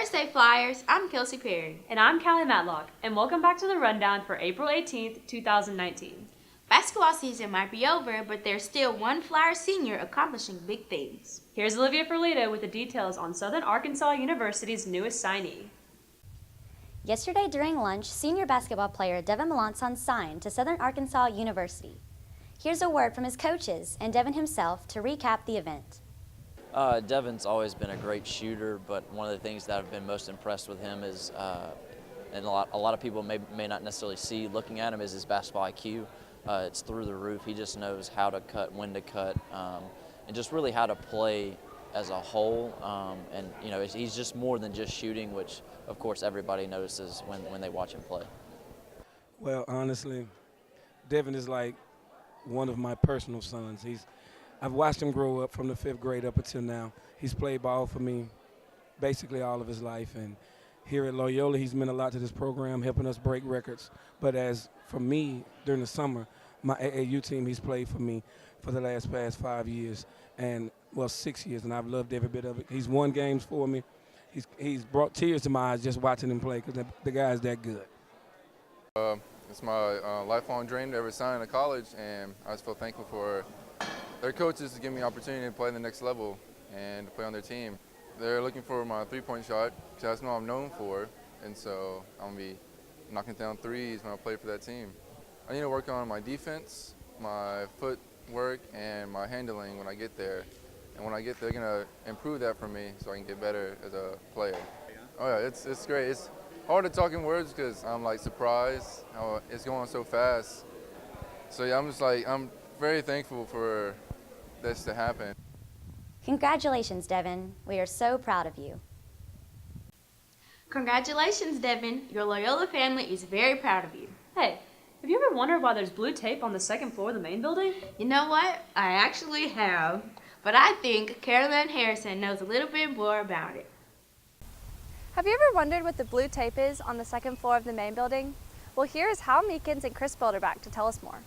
State Flyers, I'm Kelsie Perry. And I'm Kalli Matlock, and welcome back to the Rundown for April 18th, 2019. Basketball season might be over, but there's still one Flyer senior accomplishing big things. Here's Olivia Ferlito with the details on Southern Arkansas University's newest signee. Yesterday during lunch, senior basketball player Devin Melanson signed to Southern Arkansas University. Here's a word from his coaches and Devin himself to recap the event. Devin's always been a great shooter, but one of the things that I've been most impressed with him is, and a lot of people may not necessarily see looking at him, is his basketball IQ. It's through the roof. He just knows how to cut, when to cut, and just really how to play as a whole. And you know, he's just more than just shooting, which of course everybody notices when they watch him play. Well, honestly, Devin is like one of my personal sons. I've watched him grow up from the 5th grade up until now. He's played ball for me basically all of his life, and here at Loyola, he's meant a lot to this program, helping us break records. But as for me, during the summer, my AAU team, he's played for me for the past 5 years, and, well, 6 years, and I've loved every bit of it. He's won games for me. He's brought tears to my eyes just watching him play because the guy's that good. It's my lifelong dream to ever sign in college, and I just feel thankful for their coaches to give me the opportunity to play the next level and to play on their team. They're looking for my three-point shot, because that's what I'm known for, and so I'm going to be knocking down threes when I play for that team. I need to work on my defense, my footwork, and my handling when I get there. And when I get there, they're going to improve that for me so I can get better as a player. Oh yeah, it's great. It's hard to talk in words because I'm like surprised how it's going so fast. So yeah, I'm very thankful for this to happen. Congratulations, Devin. We are so proud of you. Congratulations, Devin. Your Loyola family is very proud of you. Hey, have you ever wondered why there's blue tape on the second floor of the main building? You know what? I actually have. But I think Carolyn Harrison knows a little bit more about it. Have you ever wondered what the blue tape is on the second floor of the main building? Well, here is Hal Meekins and Chris Boulderback to tell us more.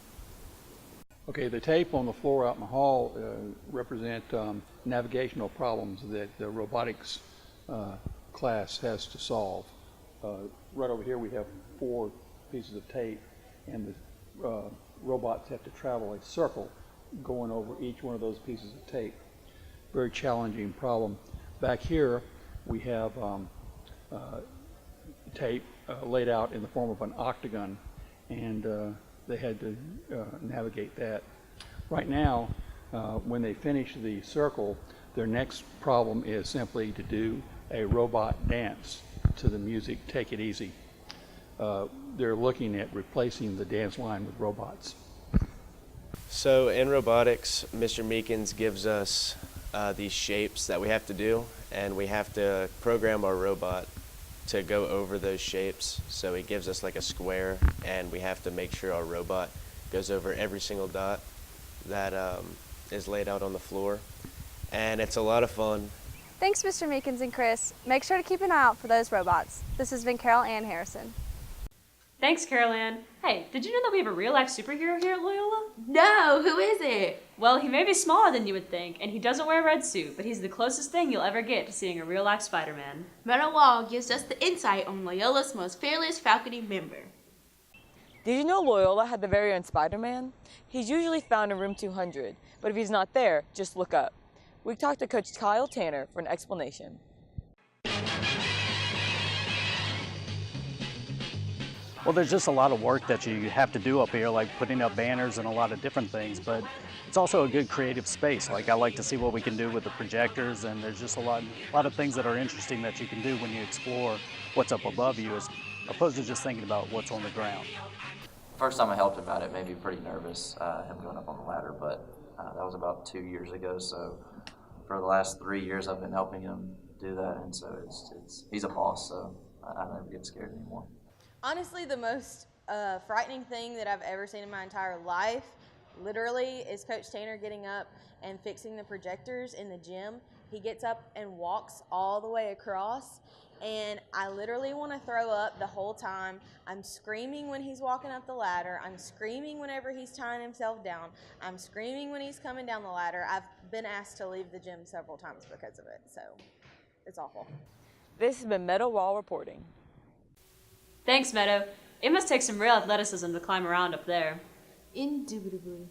Okay, the tape on the floor out in the hall represent navigational problems that the robotics class has to solve. Right over here we have 4 pieces of tape, and the robots have to travel a circle going over each one of those pieces of tape. Very challenging problem. Back here we have tape laid out in the form of an octagon, and they had to navigate that. Right now, when they finish the circle, their next problem is simply to do a robot dance to the music Take It Easy. They're looking at replacing the dance line with robots. So in robotics, Mr. Meekins gives us these shapes that we have to do, and we have to program our robot to go over those shapes. So he gives us like a square, and we have to make sure our robot goes over every single dot that is laid out on the floor. And it's a lot of fun. Thanks, Mr. Meekins and Chris. Make sure to keep an eye out for those robots. This has been Carol Ann Harrison. Thanks, Carol Ann. Hey, did you know that we have a real-life superhero here at Loyola? No, who is it? Well, he may be smaller than you would think, and he doesn't wear a red suit, but he's the closest thing you'll ever get to seeing a real-life Spiderman. Myrna Wall gives us the insight on Loyola's most fearless faculty member. Did you know Loyola had the very own Spiderman? He's usually found in room 200, but if he's not there, just look up. We talked to Coach Kyle Tanner for an explanation. Well, there's just a lot of work that you have to do up here, like putting up banners and a lot of different things, but it's also a good creative space. Like, I like to see what we can do with the projectors, and there's just a lot of things that are interesting that you can do when you explore what's up above you, as opposed to just thinking about what's on the ground. First time I helped him out, it made me pretty nervous, him going up on the ladder, but that was about 2 years ago, so for the last 3 years I've been helping him do that, and so he's a boss, so I don't ever get scared anymore. Honestly, the most frightening thing that I've ever seen in my entire life, literally, is Coach Tanner getting up and fixing the projectors in the gym. He gets up and walks all the way across, and I literally want to throw up the whole time. I'm screaming when he's walking up the ladder. I'm screaming whenever he's tying himself down. I'm screaming when he's coming down the ladder. I've been asked to leave the gym several times because of it, so it's awful. This has been Meadow Wall reporting. Thanks, Meadow. It must take some real athleticism to climb around up there. Indubitably.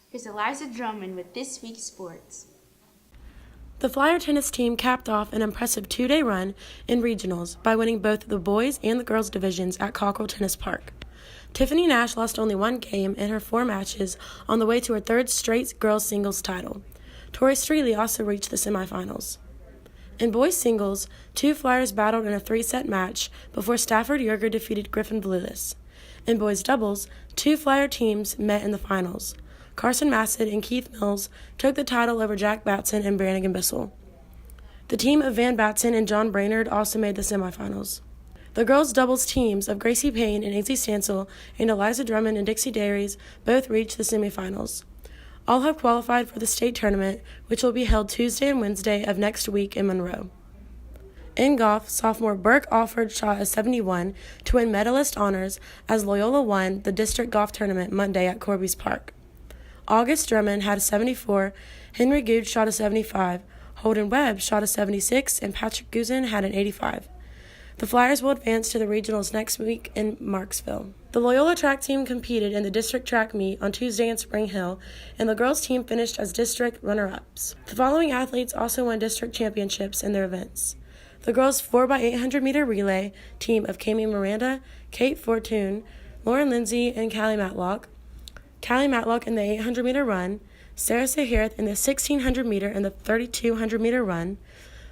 Here's Eliza Drummond with this week's sports. The Flyer tennis team capped off an impressive two-day run in regionals by winning both the boys and the girls divisions at Cockrell Tennis Park. Tiffany Nash lost only one game in her 4 matches on the way to her 3rd straight girls singles title. Tori Streely also reached the semifinals. In boys singles, 2 Flyers battled in a 3-set match before Stafford Yerger defeated Griffin Blueless. In boys doubles, 2 Flyer teams met in the finals. Carson Massett and Keith Mills took the title over Jack Batson and Brannigan Bissell. The team of Van Batson and John Brainerd also made the semifinals. The girls' doubles teams of Gracie Payne and Izzy Stansel and Eliza Drummond and Dixie Dairies both reached the semifinals. All have qualified for the state tournament, which will be held Tuesday and Wednesday of next week in Monroe. In golf, sophomore Burke Alford shot a 71 to win medalist honors as Loyola won the district golf tournament Monday at Corby's Park. August Drummond had a 74, Henry Good shot a 75, Holden Webb shot a 76, and Patrick Guzin had an 85. The Flyers will advance to the regionals next week in Marksville. The Loyola track team competed in the district track meet on Tuesday in Spring Hill, and the girls team finished as district runner-ups. The following athletes also won district championships in their events. The girls' 4x800 meter relay team of Kami Miranda, Kate Fortune, Lauren Lindsay, and Kalli Matlock. Kalli Matlock in the 800 meter run, Sarah Sahirth in the 1600 meter and the 3200 meter run,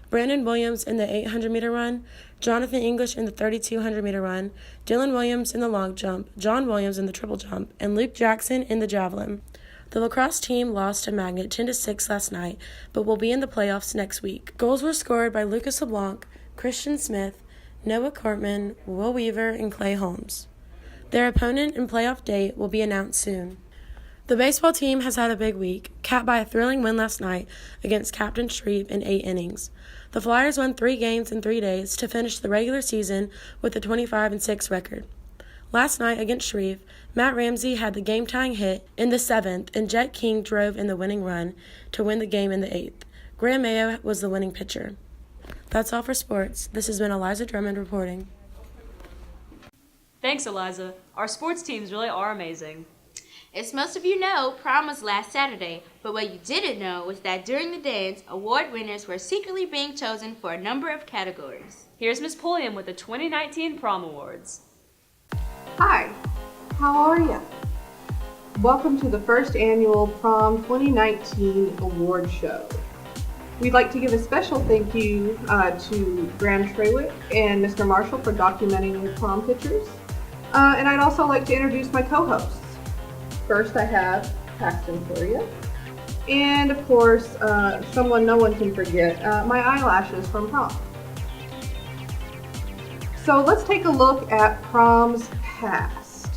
Brandon Williams in the 800 meter run, Jonathan English in the 3200 meter run, Dylan Williams in the long jump, John Williams in the triple jump, and Luke Jackson in the javelin. The lacrosse team lost to Magnet 10-6 last night, but will be in the playoffs next week. Goals were scored by Lucas LeBlanc, Christian Smith, Noah Cartman, Will Weaver, and Clay Holmes. Their opponent and playoff date will be announced soon. The baseball team has had a big week, capped by a thrilling win last night against Captain Shreve in 8 innings. The Flyers won 3 games in 3 days to finish the regular season with a 25-6 record. Last night against Shreve, Matt Ramsey had the game-tying hit in the 7th, and Jet King drove in the winning run to win the game in the 8th. Graham Mayo was the winning pitcher. That's all for sports. This has been Eliza Drummond reporting. Thanks, Eliza. Our sports teams really are amazing. As most of you know, prom was last Saturday, but what you didn't know was that during the dance, award winners were secretly being chosen for a number of categories. Here's Ms. Pulliam with the 2019 Prom Awards. Hi, how are you? Welcome to the first annual Prom 2019 award show. We'd like to give a special thank you to Graham Trewick and Mr. Marshall for documenting the prom pictures. And I'd also like to introduce my co-hosts. First I have Paxton Floria, and of course, someone no one can forget, my eyelashes from prom. So let's take a look at prom's past.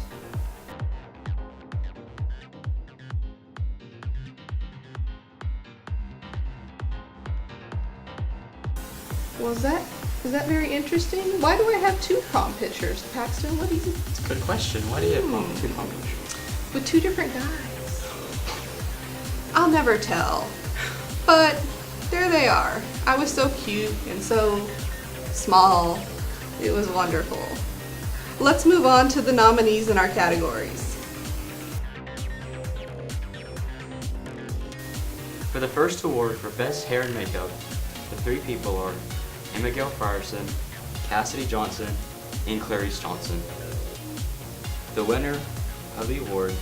Well, is that very interesting? Why do I have 2 prom pictures? Paxton, what do you... It's a good question. Why do you have 2 prom pictures? With 2 different guys. I'll never tell. But there they are. I was so cute and so small. It was wonderful. Let's move on to the nominees in our categories. For the first award for Best Hair and Makeup, the 3 people are Abigail Frierson, Cassidy Johnson, and Clarice Johnson. The winner of the award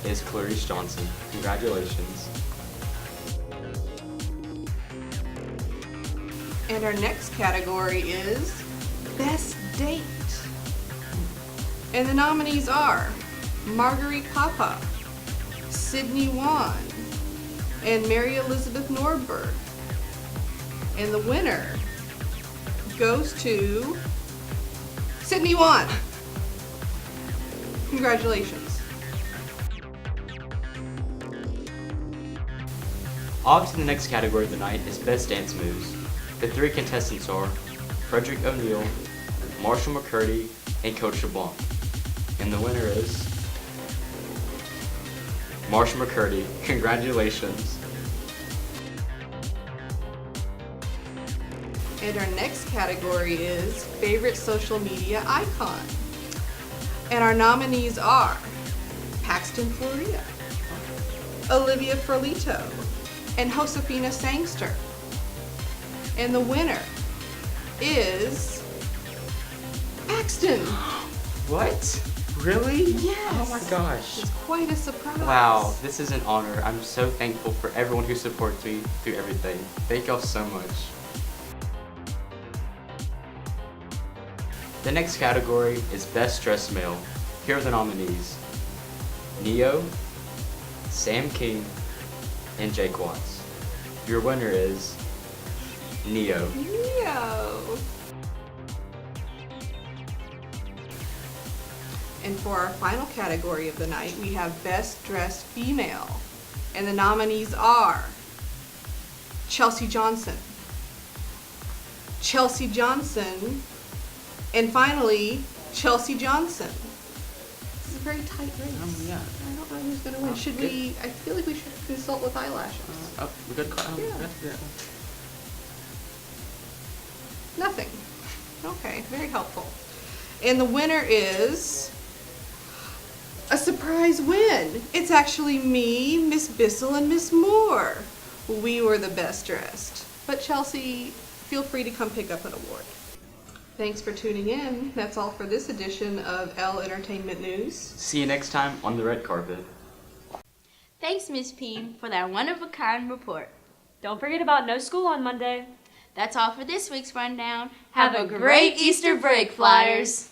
is Clarice Johnson. Congratulations. And our next category is Best Date. And the nominees are Marguerite Papa, Sydney Wan, and Mary Elizabeth Nordberg. And the winner goes to Sydney Wan. Congratulations. Off to the next category of the night is Best Dance Moves. The 3 contestants are Frederick O'Neill, Marshall McCurdy, and Coach LeBlanc. And the winner is Marshall McCurdy. Congratulations. And our next category is Favorite Social Media Icon. And our nominees are Paxton Floria, Olivia Ferlito, and Josefina Sangster. And the winner is Paxton. What? Really? Yes. Oh my gosh. It's quite a surprise. Wow, this is an honor. I'm so thankful for everyone who supports me through everything. Thank y'all so much. The next category is Best Dressed Male. Here are the nominees: Neo, Sam King, and Jake Watts. Your winner is Neo. Neo. And for our final category of the night, we have Best Dressed Female. And the nominees are Chelsea Johnson, Chelsea Johnson, and finally, Chelsea Johnson. This is a very tight race. Yeah. I don't know who's going to win. Should we, I feel like we should consult with eyelashes. We good. Yeah. Nothing. Okay, very helpful. And the winner is a surprise win. It's actually me, Miss Bissell, and Miss Moore. We were the best dressed. But Chelsea, feel free to come pick up an award. Thanks for tuning in. That's all for this edition of L Entertainment News. See you next time on the red carpet. Thanks, Miss P, for that one-of-a-kind report. Don't forget about no school on Monday. That's all for this week's rundown. Have a great Easter break, Flyers.